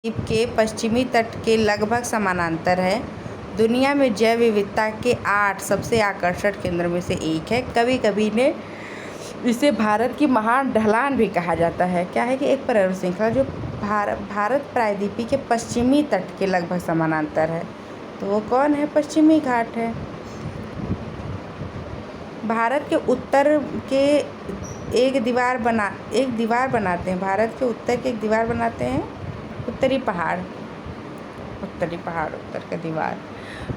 द्वीप के पश्चिमी तट के लगभग समानांतर है। दुनिया में जैव विविधता के 8 सबसे आकर्षक केंद्रों में से एक है। कभी कभी ने इसे भारत की महान ढलान भी कहा जाता है। क्या है कि एक पर्वत श्रृंखला जो भारत प्रायद्वीपीय के पश्चिमी तट के लगभग समानांतर है। तो वो कौन है? पश्चिमी घाट है। भारत के उत्तर के एक दीवार बनाते हैं। भारत के उत्तर के एक दीवार बनाते हैं उत्तरी पहाड़, उत्तर का दीवार।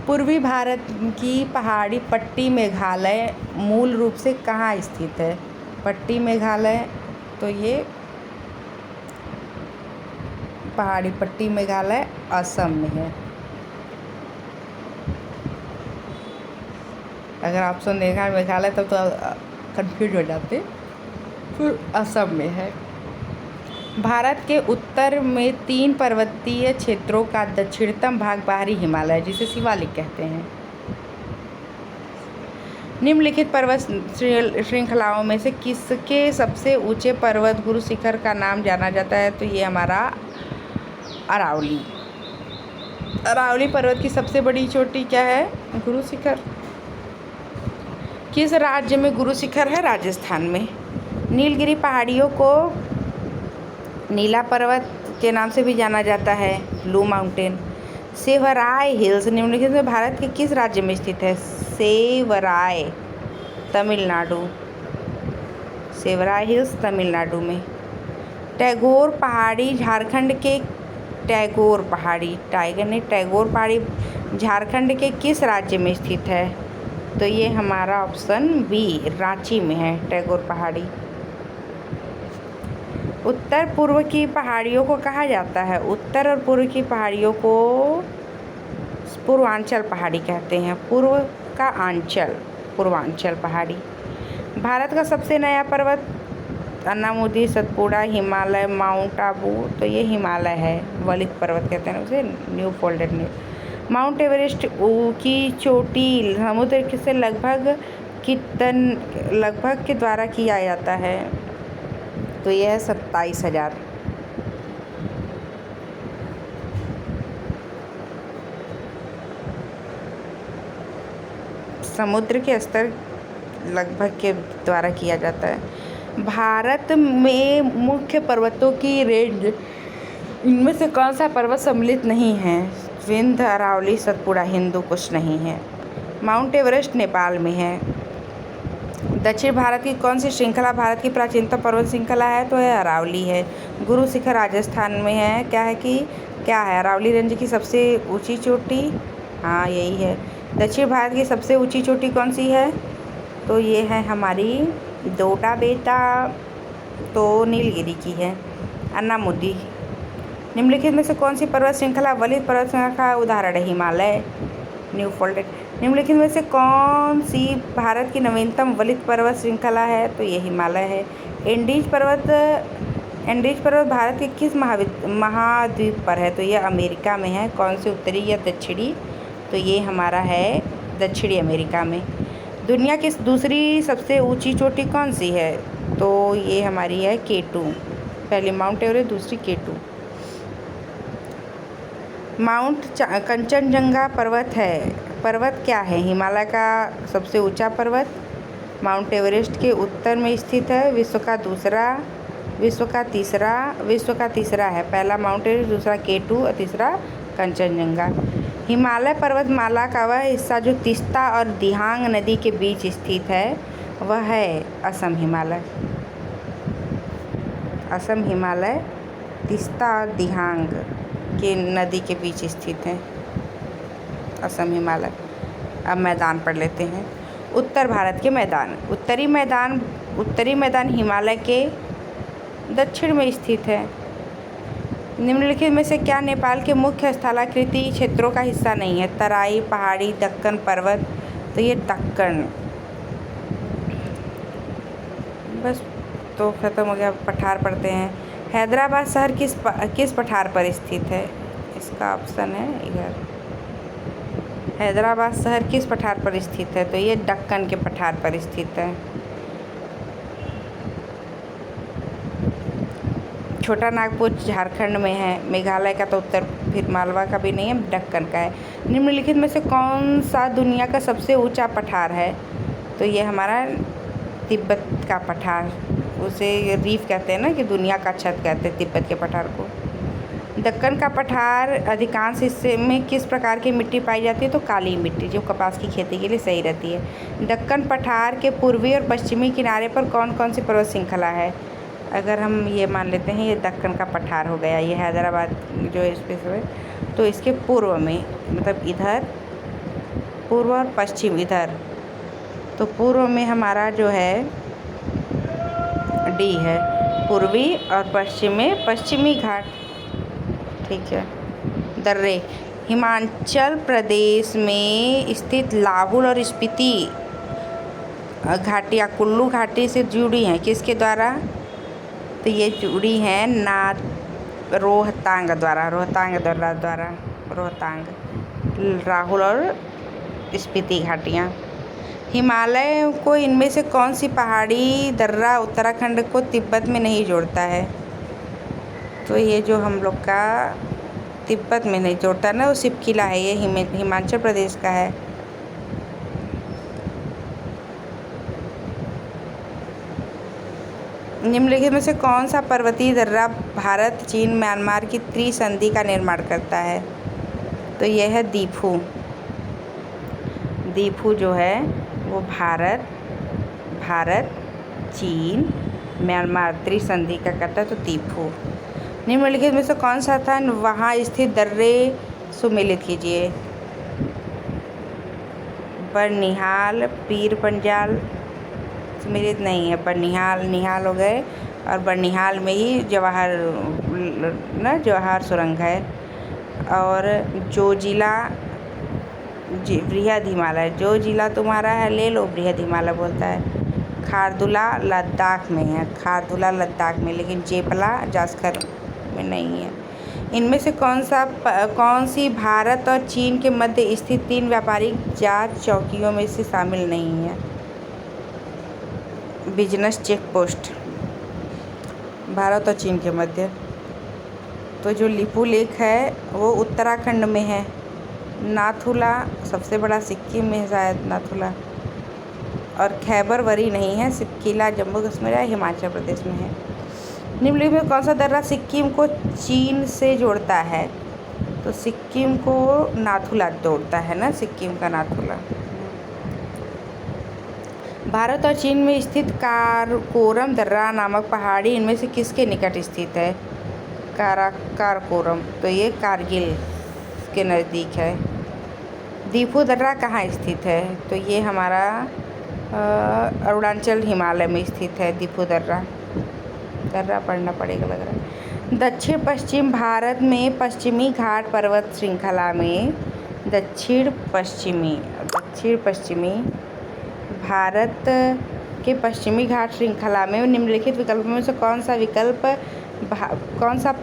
पूर्वी भारत की पहाड़ी पट्टी मेघालय मूल रूप से कहाँ स्थित है? पट्टी मेघालय, तो ये पहाड़ी पट्टी मेघालय असम में है। अगर ऑप्शन देखा मेघालय तब तो कंफ्यूज हो जाते, फिर असम में है। भारत के उत्तर में 3 पर्वतीय क्षेत्रों का दक्षिणतम भाग बाहरी हिमालय जिसे शिवालिक कहते हैं। निम्नलिखित पर्वत श्रृंखलाओं में से किसके सबसे ऊंचे पर्वत गुरु शिखर का नाम जाना जाता है? तो ये हमारा अरावली पर्वत की सबसे बड़ी चोटी क्या है? गुरु शिखर। किस राज्य में गुरु शिखर है? राजस्थान में। नीलगिरी पहाड़ियों को नीला पर्वत के नाम से भी जाना जाता है, ब्लू माउंटेन। सेवराय हिल्स निम्नलिखित में भारत के किस राज्य में स्थित है? सेवराय, तमिलनाडु। सेवराय हिल्स तमिलनाडु में। टैगोर पहाड़ी झारखंड के टैगोर पहाड़ी झारखंड के किस राज्य में स्थित है? तो ये हमारा ऑप्शन बी रांची में है टैगोर पहाड़ी। उत्तर पूर्व की पहाड़ियों को कहा जाता है? उत्तर और पूर्व की पहाड़ियों को पूर्वांचल पहाड़ी कहते हैं। पूर्व का आंचल, पूर्वांचल पहाड़ी। भारत का सबसे नया पर्वत अन्नामुदी, सतपुड़ा, हिमालय, माउंट आबू, तो ये हिमालय है। वलित पर्वत कहते हैं उसे, new folded new. Mount Everest की चोटी समुद्र से लगभग के द्वारा किया जाता है? तो यह है 27,000। समुद्र के स्तर लगभग के द्वारा किया जाता है। भारत में मुख्य पर्वतों की रेंज, इनमें से कौन सा पर्वत सम्मिलित नहीं है? विंध्य, अरावली, सतपुड़ा, हिंदू कुछ नहीं है। माउंट एवरेस्ट नेपाल में है। दक्षिण भारत की कौन सी श्रृंखला भारत की प्राचीनतम पर्वत श्रृंखला है? तो यह अरावली है। गुरु शिखर राजस्थान में है। क्या है अरावली रेंज की सबसे ऊंची चोटी? हाँ, यही है। दक्षिण भारत की सबसे ऊंची चोटी कौन सी है? तो ये है हमारी डोडा बेटा, तो नीलगिरी की है। अन्नामुदी। निम्नलिखित में से कौन सी पर्वत श्रृंखला वलित पर्वत श्रृंखला का उदाहरण है? Himalaya, new folded. निम्नलिखित में से कौन सी भारत की नवीनतम वलित पर्वत श्रृंखला है? तो ये हिमालय है। एंडीज पर्वत भारत के किस महाद्वीप पर है? तो ये अमेरिका में है। कौन से, उत्तरी या दक्षिणी? तो ये हमारा है दक्षिणी अमेरिका में। दुनिया की दूसरी सबसे ऊंची चोटी कौन सी है? तो ये हमारी है K2। पहली माउंट एवरेस्ट, दूसरी K2। माउंट कंचनजंगा पर्वत क्या है? हिमालय का सबसे ऊंचा पर्वत। माउंट एवरेस्ट के उत्तर में स्थित है। विश्व का तीसरा है। पहला माउंट एवरेस्ट, दूसरा K2 और तीसरा कंचनजंगा। हिमालय पर्वतमाला का वह हिस्सा जो तीस्ता और दिहांग नदी के बीच स्थित है, वह है असम हिमालय तीस्ता और दिहांग के नदी के बीच स्थित है असम हिमालय। अब मैदान पढ़ लेते हैं। उत्तर भारत के मैदान। उत्तरी मैदान हिमालय के दक्षिण में स्थित है। निम्नलिखित में से क्या नेपाल के मुख्य स्थलाकृति क्षेत्रों का हिस्सा नहीं है? तराई, पहाड़ी, दक्कन पर्वत, तो ये दक्कन। बस तो ख़त्म हो गया। पठार पढ़ते हैं। हैदराबाद शहर किस पठार पर स्थित है? इसका ऑप्शन है इधर। हैदराबाद शहर किस पठार पर स्थित है? तो ये दक्कन के पठार पर स्थित है। छोटा नागपुर झारखंड में है। मेघालय का तो उत्तर, फिर मालवा का भी नहीं है, दक्कन का है। निम्नलिखित में से कौन सा दुनिया का सबसे ऊंचा पठार है? तो ये हमारा तिब्बत का पठार, उसे रीफ कहते हैं ना, कि दुनिया का छत कहते हैं तिब्बत के पठार को। दक्कन का पठार अधिकांश हिस्से में किस प्रकार की मिट्टी पाई जाती है? तो काली मिट्टी, जो कपास की खेती के लिए सही रहती है। दक्कन पठार के पूर्वी और पश्चिमी किनारे पर कौन कौन सी पर्वत श्रृंखला है? अगर हम ये मान लेते हैं ये दक्कन का पठार हो गया, ये हैदराबाद जो स्पेस है, तो इसके पूर्व में, मतलब इधर पूर्व और पश्चिम इधर, तो पूर्व में हमारा जो है डी है, पूर्वी, और पश्चिम में पश्चिमी घाट। ठीक है। दर्रे हिमाचल प्रदेश में स्थित लाहुल और स्पीति घाटियाँ कुल्लू घाटी से जुड़ी हैं, किसके द्वारा? तो ये जुड़ी हैं रोहतांग द्वारा, रोहतांग, राहुल और स्पीति घाटियाँ। हिमालय को इनमें से कौन सी पहाड़ी दर्रा उत्तराखंड को तिब्बत में नहीं जोड़ता है? तो ये जो हम लोग का तिब्बत में नहीं जोड़ता ना, वो सिपकिला है, ये हिमाचल प्रदेश का है। निम्नलिखित में से कौन सा पर्वतीय दर्रा भारत, चीन, म्यांमार की त्रिसंधि का निर्माण करता है? तो यह है दीफू। दीफू जो है वो भारत, चीन, म्यांमार त्रिसंधि का करता है, तो दीफू। निम्नलिखित में से कौन सा था वहाँ स्थित दर्रे सुमेलित कीजिए? बरनिहाल, पीर पंजाल सुमेलित नहीं है, निहाल हो गए, और बरनिहाल में ही जवाहर सुरंग है। और जो जिला बृहद हिमालय, जो जिला तुम्हारा है ले लो, बृहद हिमालय बोलता है। खारदुला लद्दाख में है, लद्दाख में, लेकिन जेपला जास्कर में नहीं है। इनमें से कौन सी भारत और चीन के मध्य स्थित 3 व्यापारिक जांच चौकियों में से शामिल नहीं है? बिजनेस चेक पोस्ट, भारत और चीन के मध्य। तो जो लिपू लेक है वो उत्तराखंड में है। नाथुला सबसे बड़ा सिक्किम में है शायद, नाथुला। और खैबर वरी नहीं है, सिपकिला जम्मू कश्मीर या हिमाचल प्रदेश में है। निम्नलिखित में कौन सा दर्रा सिक्किम को चीन से जोड़ता है? तो सिक्किम को नाथुला जोड़ता है ना, सिक्किम का नाथुला। भारत और चीन में स्थित काराकोरम दर्रा नामक पहाड़ी इनमें से किसके निकट स्थित है? काराकोरम, तो ये कारगिल के नज़दीक है। दीफू दर्रा कहाँ स्थित है? तो ये हमारा अरुणाचल हिमालय में स्थित है। दीफू दर्रा पढ़ना पड़ेगा लग रहा है। दक्षिण पश्चिम भारत में पश्चिमी घाट पर्वत श्रृंखला में दक्षिण पश्चिमी भारत के पश्चिमी घाट श्रृंखला में निम्नलिखित विकल्पों में से कौन सा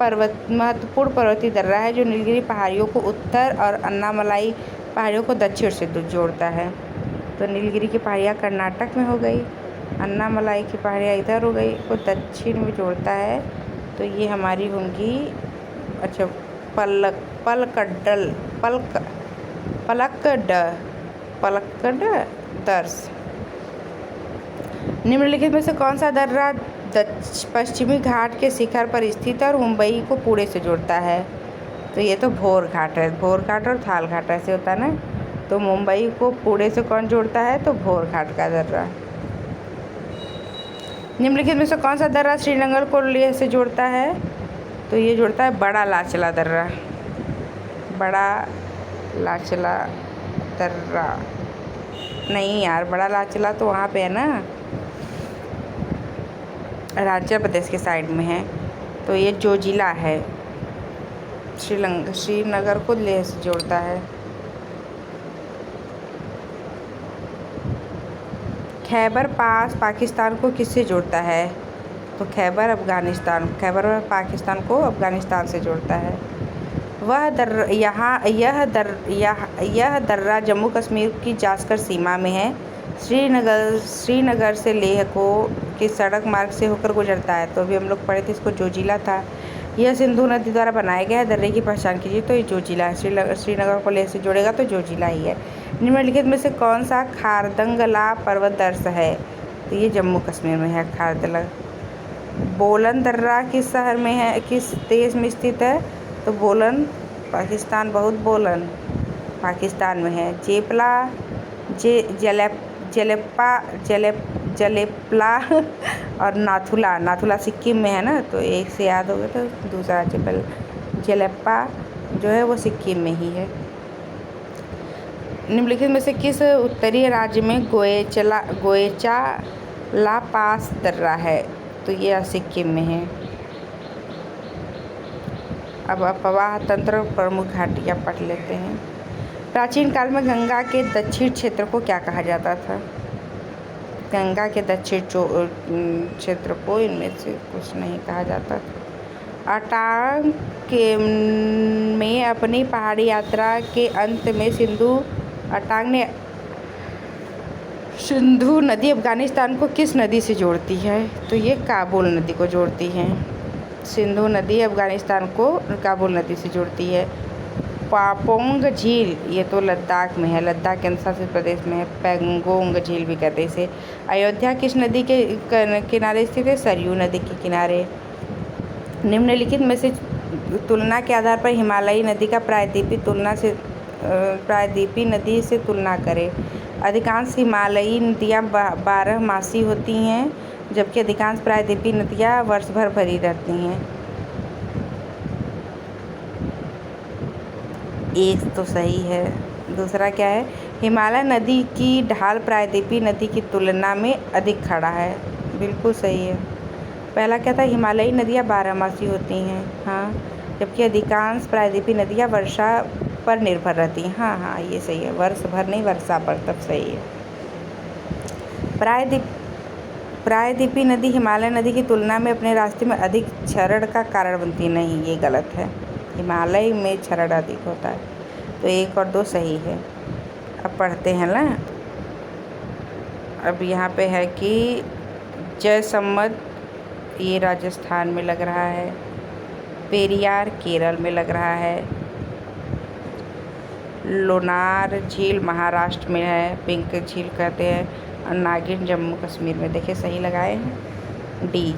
महत्वपूर्ण पर्वतीय दर्रा है जो नीलगिरी पहाड़ियों को उत्तर और अन्नामलाई पहाड़ियों को दक्षिण से जोड़ता है? तो नीलगिरी की पहाड़ियाँ कर्नाटक में हो गई, अन्नामलाई की पहाड़ियाँ इधर हो गई, को दक्षिण में जोड़ता है। तो ये हमारी होंगी, अच्छा, पलक्कड। निम्नलिखित में से कौन सा दर्रा पश्चिमी घाट के शिखर पर स्थित है और मुंबई को पुणे से जोड़ता है? तो ये तो भोर घाट है, भोर घाट और थाल घाट ऐसे होता है ना। तो मुंबई को पुणे से कौन जोड़ता है? तो भोर घाट का दर्रा। निम्नलिखित में से कौन सा दर्रा श्रीनगर को लेह से जोड़ता है? तो ये जोड़ता है बड़ा लाचला दर्रा, नहीं यार, बड़ा लाचला तो वहाँ पे है ना, अरुणाचल प्रदेश के साइड में है। तो ये जो जिला है श्रीनगर को लेह से जोड़ता है। खैबर पास पाकिस्तान को किससे जोड़ता है? तो खैबर पाकिस्तान को अफ़गानिस्तान से जोड़ता है। यह दर्रा जम्मू कश्मीर की जास्कर सीमा में है। श्रीनगर से लेह को किस सड़क मार्ग से होकर गुजरता है? तो अभी हम लोग पढ़े थे इसको, जोजिला था। यह सिंधु नदी द्वारा बनाया गया है। दर्रे की पहचान कीजिए। तो ये जोजिला है। श्रीनगर को लेह से जोड़ेगा तो जोजिला ही है। निम्नलिखित में से कौन सा खारदंगला पर्वत दर्श है? तो ये जम्मू कश्मीर में है खारदंगला। बोलन दर्रा किस शहर में है, किस देश में स्थित है? तो बोलन पाकिस्तान, बहुत बोलन पाकिस्तान में है। जलेप्ला और नाथुला सिक्किम में है ना, तो एक से याद हो गया तो दूसरा जलेप्पा जो है वो सिक्किम में ही है। निम्नलिखित में से किस उत्तरी राज्य में गोएचाला पास दर्रा है? तो ये सिक्किम में है। अब प्रवाह तंत्र प्रमुख घाटियाँ पढ़ लेते हैं। प्राचीन काल में गंगा के दक्षिण क्षेत्र को क्या कहा जाता था? गंगा के दक्षिण क्षेत्र को इनमें से कुछ नहीं कहा जाता था। अटांग में अपनी पहाड़ी यात्रा के अंत में सिंधु नदी अफगानिस्तान को किस नदी से जोड़ती है? तो ये काबुल नदी को जोड़ती है। सिंधु नदी अफगानिस्तान को काबुल नदी से जोड़ती है। पापोंग झील ये तो लद्दाख में है, लद्दाख केंद्र शासित प्रदेश में है। पेंगोंग झील भी कहते हैं इसे। अयोध्या किस नदी के किनारे स्थित है? सरयू नदी के किनारे। निम्नलिखित में से तुलना के आधार पर हिमालयी नदी का प्रायद्वीपी नदी से तुलना करें। अधिकांश हिमालयी नदियाँ 12 मासी होती हैं, जबकि अधिकांश प्रायद्वीपी नदियाँ वर्ष भर भरी रहती हैं। एक तो सही है, दूसरा क्या है? हिमालय नदी की ढाल प्रायद्वीपी नदी की तुलना में अधिक खड़ा है। बिल्कुल सही है। पहला क्या था? हिमालयी नदियाँ 12 मासी होती हैं, हाँ, जबकि अधिकांश प्रायद्वीपी नदियाँ वर्षा पर निर्भर रहती हैं। हाँ, ये सही है, वर्ष भर नहीं, वर्षा पर, तब सही है। प्रायद्वीपी नदी हिमालय नदी की तुलना में अपने रास्ते में अधिक क्षरण का कारण बनती नहीं, ये गलत है। हिमालय में क्षरण अधिक होता है। तो 1 और 2 सही है। अब पढ़ते हैं ना। अब यहाँ पे है कि जयसम्मत ये राजस्थान में लग रहा है, पेरियार केरल में लग रहा है, लोनार झील महाराष्ट्र में है, पिंक झील कहते हैं, और नागिन जम्मू कश्मीर में। देखिए सही लगाए हैं, डी।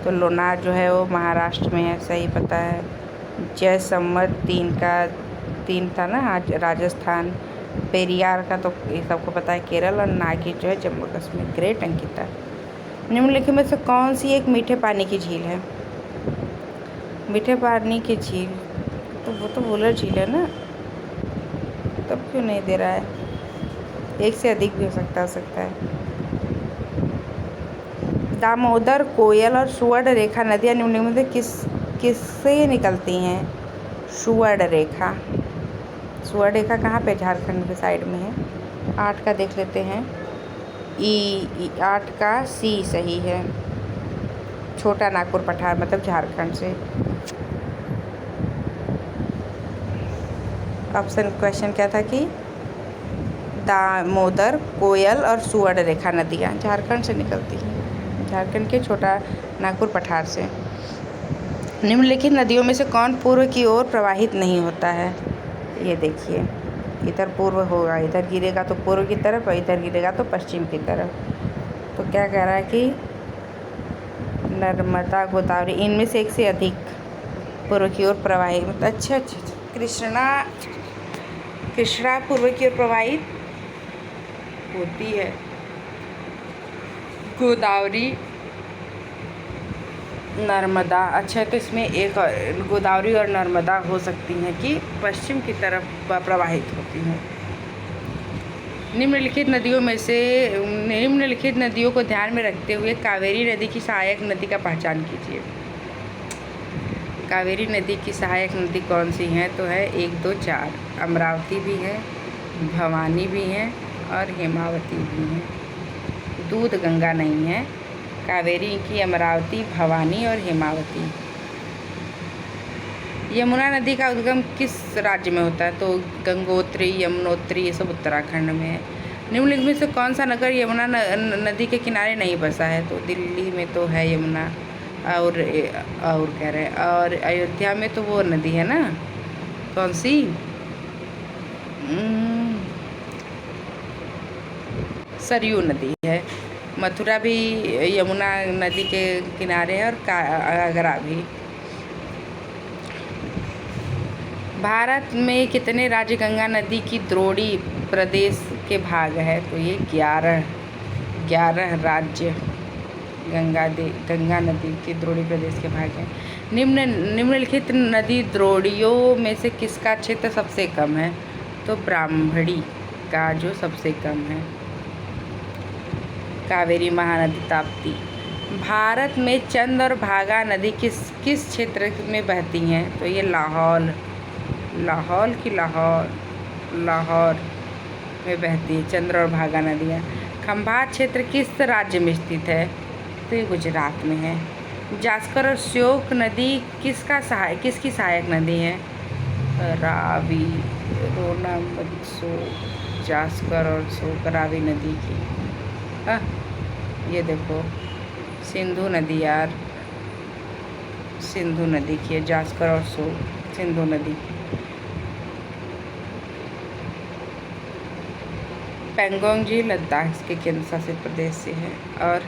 तो लोनार जो है वो महाराष्ट्र में है, सही पता है। जयसम्मत 3 था ना, आज राजस्थान। पेरियार का तो ये सबको पता है, केरल, और नागिन जो है जम्मू कश्मीर। ग्रेट अंकिता। निम्नलिखित में से कौन सी एक मीठे पानी की झील है? मीठे पानी की झील तो वो तो वुलर झील है ना, तब क्यों नहीं दे रहा है? एक से अधिक भी हो सकता है। दामोदर, कोयल और सुवर्ण रेखा नदियाँ निम्नलिखित में किससे निकलती हैं? सुवर्ण रेखा कहाँ पे? झारखंड के साइड में है। 8 का देख लेते हैं। 8 का सी सही है। छोटा नागपुर पठार मतलब झारखंड से। ऑप्शन क्वेश्चन क्या था कि दामोदर, कोयल और सुवर्ण रेखा नदियाँ झारखंड से निकलती हैं, झारखंड के छोटा नागपुर पठार से। निम्नलिखित नदियों में से कौन पूर्व की ओर प्रवाहित नहीं होता है? ये देखिए, इधर पूर्व होगा, इधर गिरेगा तो पूर्व की तरफ, और इधर गिरेगा तो पश्चिम की तरफ। तो क्या कह रहा है कि नर्मदा, गोदावरी, इनमें से एक से अधिक पूर्व की ओर प्रवाहित। अच्छा, कृष्णा पूर्व की ओर प्रवाहित होती है। गोदावरी, नर्मदा, अच्छा, तो इसमें एक गोदावरी और नर्मदा हो सकती हैं कि पश्चिम की तरफ प्रवाहित होती हैं। निम्नलिखित नदियों को ध्यान में रखते हुए कावेरी नदी की सहायक नदी का पहचान कीजिए। कावेरी नदी की सहायक नदी कौन सी हैं? तो है 1, 2, 4। अमरावती भी है, भवानी भी है, और हेमावती भी है। दूध गंगा नहीं है। कावेरी की अमरावती, भवानी और हेमावती। यमुना नदी का उद्गम किस राज्य में होता है? तो गंगोत्री, यमुनोत्री, ये सब उत्तराखंड में है। निम्नलिखित में से कौन सा नगर यमुना नदी के किनारे नहीं बसा है? तो दिल्ली में तो है यमुना, और कह रहे हैं, और अयोध्या में तो वो नदी है ना, कौन सी? सरयू नदी है। मथुरा भी यमुना नदी के किनारे है, और आगरा भी। भारत में कितने राज्य गंगा नदी की द्रोणी प्रदेश के भाग है? तो ये 11 राज्य गंगा नदी की द्रोणी प्रदेश के भाग हैं। निम्नलिखित नदी द्रोणियों में से किसका क्षेत्र सबसे कम है? तो ब्राह्मणी का जो सबसे कम है। कावेरी, महानदी, ताप्ती। भारत में चंद और भागा नदी किस क्षेत्र में बहती हैं? तो ये लाहौर में बहती है चंद्र और भागा नदियाँ। खंभात क्षेत्र किस राज्य में स्थित है? तो ये गुजरात में है। जास्कर और श्योक नदी किसकी सहायक नदी है? रावी, रोना, मत्सो, जास्कर और श्योक रावी नदी की। ये देखो सिंधु नदी यार, सिंधु नदी की है, जास्कर और श्योक सिंधु नदी की। पैंगोंग झील लद्दाख के केंद्र शासित प्रदेश से है। और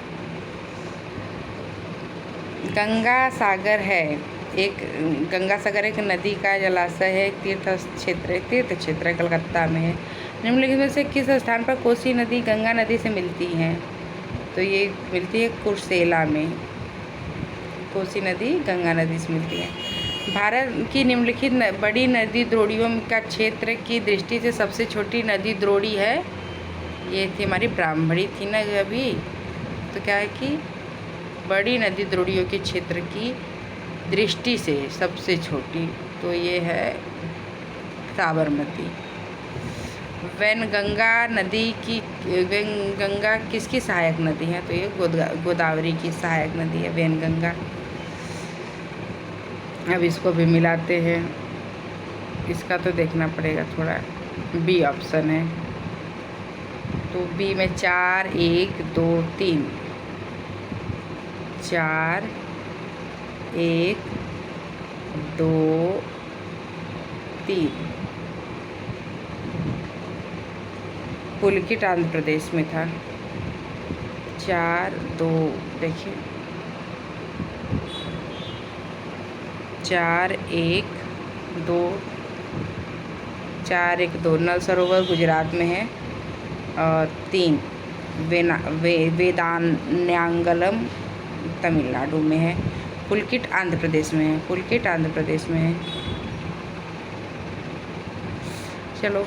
गंगा सागर एक नदी का जलाशय है, तीर्थ क्षेत्र है, कलकत्ता में है। निम्नलिखित में से किस स्थान पर कोसी नदी गंगा नदी से मिलती है? तो ये मिलती है कुर्सेला में। कोसी नदी गंगा नदी से मिलती है। भारत की निम्नलिखित बड़ी नदी द्रोणियों का क्षेत्र की दृष्टि से सबसे छोटी नदी द्रोणी है? ये थी हमारी ब्राह्मणी थी ना अभी। तो क्या है कि बड़ी नदी द्रोणियों के क्षेत्र की दृष्टि से सबसे छोटी, तो ये है साबरमती। वैनगंगा किसकी सहायक नदी है? तो ये गोदावरी की सहायक नदी है वैनगंगा। अब इसको भी मिलाते हैं, इसका तो देखना पड़ेगा थोड़ा। बी ऑप्शन है, तो बी में 4 1 2 3 4 1 2 3 पुलकित आंध्र प्रदेश में था। 4 2 देखिए 4 1 2 4 1 2 नल सरोवर गुजरात में है। और 3 वेदान्यांगलम तमिलनाडु में है। पुलकित आंध्र प्रदेश में है। चलो,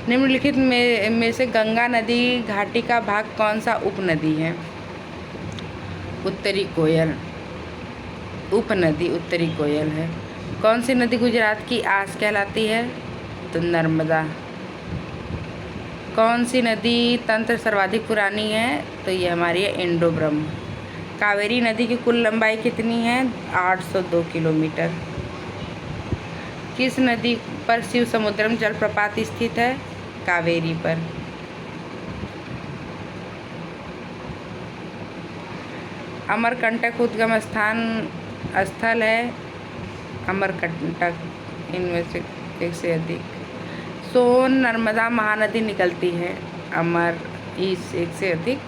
निम्नलिखित में से गंगा नदी घाटी का भाग कौन सा उपनदी है? उत्तरी कोयल उपनदी उत्तरी कोयल है। कौन सी नदी गुजरात की आस कहलाती है? तो नर्मदा। कौन सी नदी तंत्र सर्वाधिक पुरानी है? तो ये हमारी है इंडो ब्रह्म। कावेरी नदी की कुल लंबाई कितनी है? 802 किलोमीटर। किस नदी पर शिव समुद्रम जलप्रपात स्थित है? कावेरी पर। अमरकंटक उद्गम स्थल है। अमरकंटक, इनमें से एक से अधिक। सोन नर्मदा महानदी निकलती है। एक से अधिक।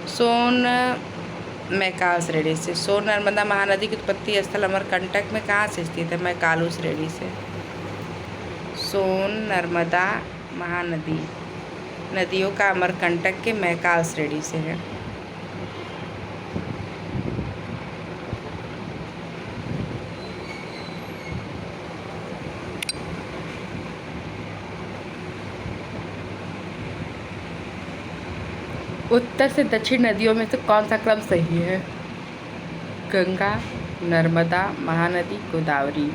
सोन मैकाल श्रेणी से। सोन नर्मदा महानदी की उत्पत्ति स्थल अमरकंटक में कहाँ से स्थित है? मैकालू श्रेणी से। सोन नर्मदा महानदी नदियों का अमरकंटक के मैकाल श्रेणी से है। उत्तर से दक्षिण नदियों में से कौन सा क्रम सही है? गंगा, नर्मदा, महानदी, गोदावरी।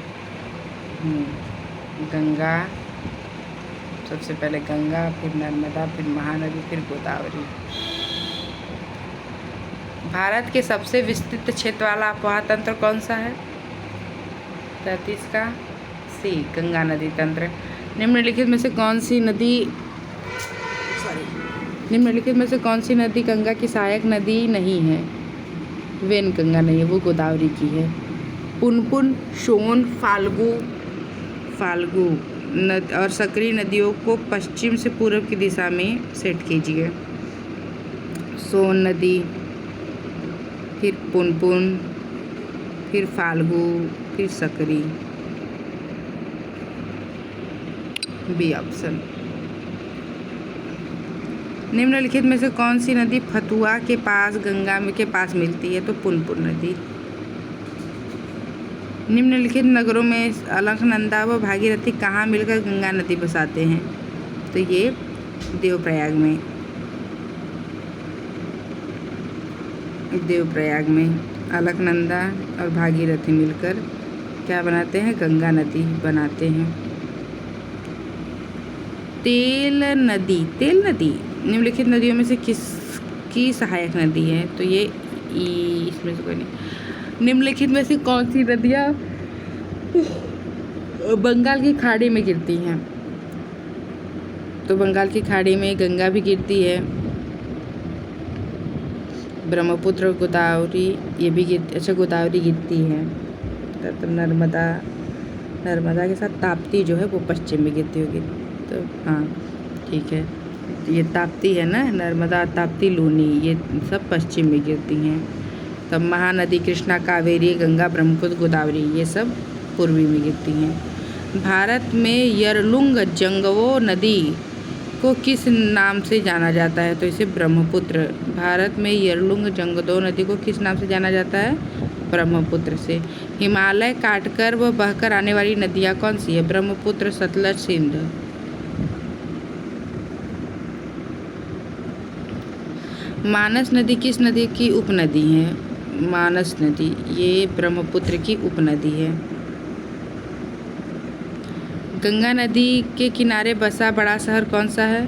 गंगा, सबसे पहले गंगा, फिर नर्मदा, फिर महानदी, फिर गोदावरी। भारत के सबसे विस्तृत क्षेत्र वाला अफवाह तंत्र कौन सा है? 33 का सी, गंगा नदी तंत्र। निम्नलिखित में से कौन सी नदी निम्नलिखित में से कौन सी नदी गंगा की सहायक नदी नहीं है? वेनगंगा नहीं है, वो गोदावरी की है। पुनपुन, सोन, फाल्गु और सकरी नदियों को पश्चिम से पूर्व की दिशा में सेट कीजिए। सोन नदी, फिर पुनपुन, फिर फाल्गु, फिर सकरी। B option. निम्नलिखित में से कौन सी नदी फतुआ के पास गंगा के पास मिलती है? तो पुनपुन नदी। निम्नलिखित नगरों में अलकनंदा व भागीरथी कहाँ मिलकर गंगा नदी बसाते हैं? तो ये देवप्रयाग में अलकनंदा और भागीरथी मिलकर क्या बनाते हैं? गंगा नदी बनाते हैं। तेल नदी निम्नलिखित नदियों में से किसकी सहायक नदी है? तो ये इसमें से कोई नहीं। निम्नलिखित में से कौन सी नदियाँ बंगाल की खाड़ी में गिरती हैं? तो बंगाल की खाड़ी में गंगा भी गिरती है, ब्रह्मपुत्र और गोदावरी ये भी गोदावरी गिरती है। तो नर्मदा के साथ ताप्ती जो है वो पश्चिम में गिरती होगी। तो हाँ ठीक है, ये ताप्ती है ना, नर्मदा, ताप्ती, लूनी, ये सब पश्चिम में गिरती हैं। तब महानदी कृष्णा, कावेरी, गंगा, ब्रह्मपुत्र, गोदावरी ये सब पूर्वी में गिरती हैं। भारत में यरलुंग जंगवो नदी को किस नाम से जाना जाता है? तो इसे ब्रह्मपुत्र। भारत में यरलुंग जंगदो नदी को किस नाम से जाना जाता है? ब्रह्मपुत्र से। हिमालय काटकर व बहकर आने वाली नदियाँ कौन सी है? ब्रह्मपुत्र, सतलज, सिंध। मानस नदी किस नदी की उपनदी है? मानस नदी ये ब्रह्मपुत्र की उपनदी है। गंगा नदी के किनारे बसा बड़ा शहर कौन सा है?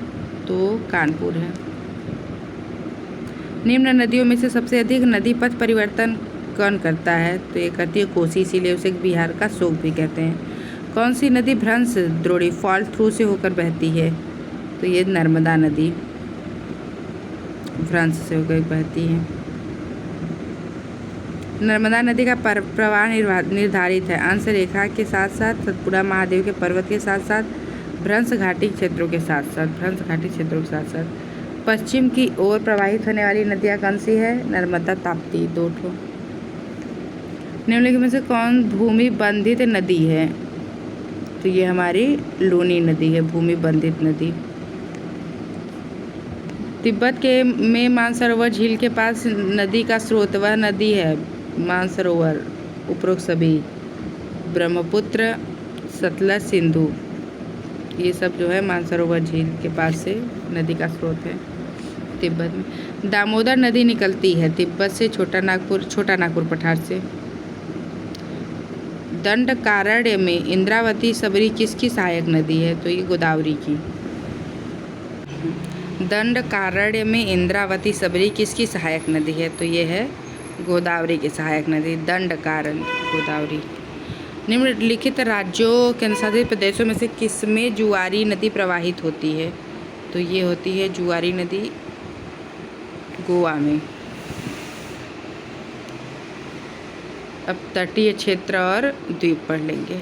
तो कानपुर है। निम्न नदियों में से सबसे अधिक नदी पथ परिवर्तन कौन करता है? तो ये करती है कोसी, इसीलिए उसे बिहार का शोक भी कहते हैं। कौन सी नदी भ्रंश द्रोणी फॉल थ्रू से होकर बहती है? तो ये नर्मदा नदी भ्रंश से होकर बहती है। नर्मदा नदी का प्रवाह निर्धारित है अंश रेखा के साथ साथ सतपुड़ा महादेव के पर्वत के साथ साथ भ्रंश घाटी क्षेत्रों के साथ पश्चिम की ओर प्रवाहित होने वाली नदियाँ कौन सी है? नर्मदा, ताप्ती, 2 ठो। निम्नलिखित में से कौन भूमि बंधित नदी है? तो ये हमारी लूनी नदी है, भूमि बंधित नदी। तिब्बत के में मानसरोवर झील के पास नदी का स्रोत वह नदी है मानसरोवर उपरोक्त सभी ब्रह्मपुत्र, सतलज, सिंधु ये सब जो है मानसरोवर झील के पास से नदी का स्रोत है। तिब्बत में दामोदर नदी निकलती है तिब्बत से, छोटा नागपुर पठार से। दंडकारण्य में इंद्रावती सबरी किसकी सहायक नदी है? तो ये गोदावरी की। दंडकारण्य में इंद्रावती सबरी किसकी सहायक नदी है? तो ये है गोदावरी की सहायक नदी, दंडकारण्य, गोदावरी। निम्नलिखित राज्यों केंद्रशासित प्रदेशों में से किसमें जुआरी नदी प्रवाहित होती है? तो ये होती है जुआरी नदी गोवा में। अब तटीय क्षेत्र और द्वीप पढ़ लेंगे।